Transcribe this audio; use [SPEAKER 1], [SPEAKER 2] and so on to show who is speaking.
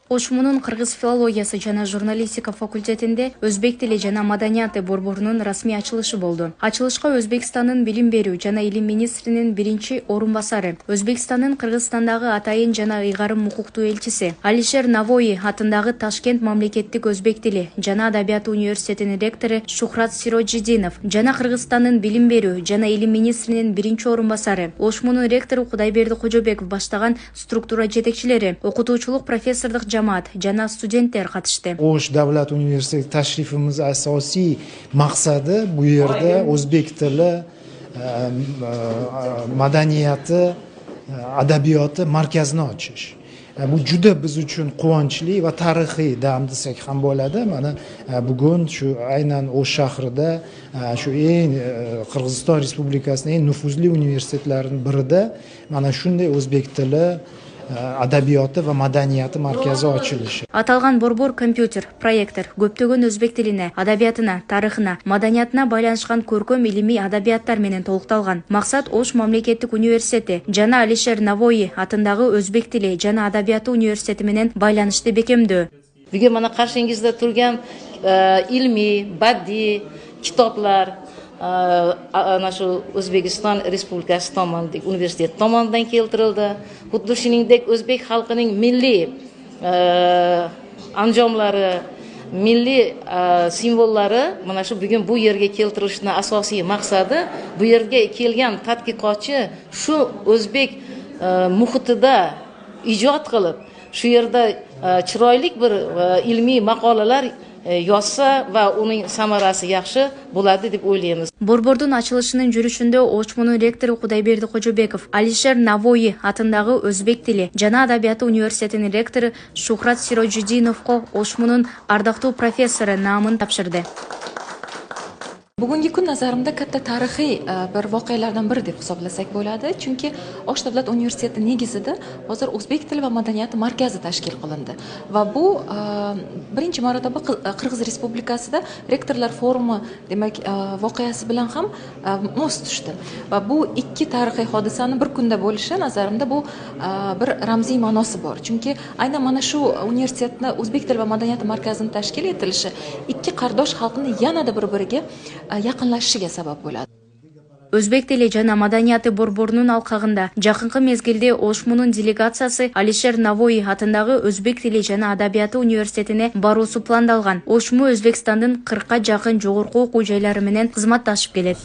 [SPEAKER 1] Ошмунун кыргыз филологиясы жана журналистика факультетинде өзбек тили жана маданияты борборунун расмий ачылышы болду. Ачылышка Өзбекстандын билим берүү жана илим министринин биринчи орун басары, Өзбекстандын Кыргызстандагы атайын жана ыйгарым укуктуу элчиси Алишер Навои атындагы Ташкент мамлекеттик өзбек тили жана адабияты университетинин ректору Шухрат Сироджидинов жана Кыргызстандын билим берүү жана илим министринин биринчи орун басары, Ошмунун ректору Кудайберди Кожобеков баштаган структура жетекчилери, окутуучулук профессордук жамаат жана студенттер катышты.
[SPEAKER 2] Osh davlat universiteti tashrifimiz asosiy maqsadi bu yerda o'zbek tili, madaniyati, adabiyoti markazini ochish. Bu juda biz uchun quvonchli va tarixiy dam desak ham bo'ladi. Mana bugun shu aynan O'sh shahrida shu eng Qirg'iziston Respublikasining eng nufuzli universitetlarining birida mana shunday o'zbek tili, adabiyoti va madaniyati markazi ochilishi.
[SPEAKER 1] Аталган борбор компьютер, проектор, көптөгөн өзбек тилине, адабиятына, тарыхына, маданиятына байланышкан көркөм илимий адабияттар менен толукталган. Максат Ош мамлекеттик университети жана Алишер Навои атындагы өзбек тили жана адабияты университети менен байланышты бекемдөө.
[SPEAKER 3] Бүгүн мана каршыңызда турган илмий, баддий kitoblar ana shu O'zbekiston Respublikasi tomonidan universitet tomonidan keltirildi. Xuddi shuningdek o'zbek xalqining milliy anjomlari, milliy simvollari mana shu bugun bu yerga keltirishning asosiy maqsadi, bu yerga kelgan tadqiqotchi shu o'zbek muhitida ijod qilib, shu yerda chiroyli bir ilmiy maqolalar yozsa va uning samarasi yaxshi bo'ladi deb o'ylaymiz.
[SPEAKER 1] Борбордун ачылышынын жүрүшүндө Ошмунун ректору Кудайберди Кожобеков Алишер Навои атындагы өзбек тили жана адабияты университетинин ректору Шухрат Сироджидиновго Ошмунун ардактуу профессору наамын тапшырды.
[SPEAKER 4] Bugungi kun nazarimda katta tarixiy bir voqealardan biri deb hisoblasak bo'ladi, chunki Osh davlat universiteti negizida hozir o'zbek tili va madaniyati markazi tashkil qilindi va bu birinchi marotaba Qirg'iz Respublikasida rektorlar forumi demak voqeasi bilan ham mos tushdi va bu ikki tarixiy hodisani bir kunda bo'lishi nazarimda bu bir ramziy ma'nosi bor, chunki aynan mana shu universitetni o'zbek tili va madaniyati markazini tashkil etilishi ikki qardosh xalqni yanada bir-biriga yaqinlashishiga sabab bo'ladi.
[SPEAKER 1] Өзбек тили жана маданияты борборунун алкагында жакынкы мезгилде Ошмунун делегациясы Алишер Навои атындагы өзбек тили жана адабияты университетине баруусу пландалган. Ошму Өзбекстандын 40ка жакын жогорку окуу жайлары менен кызматташып келет.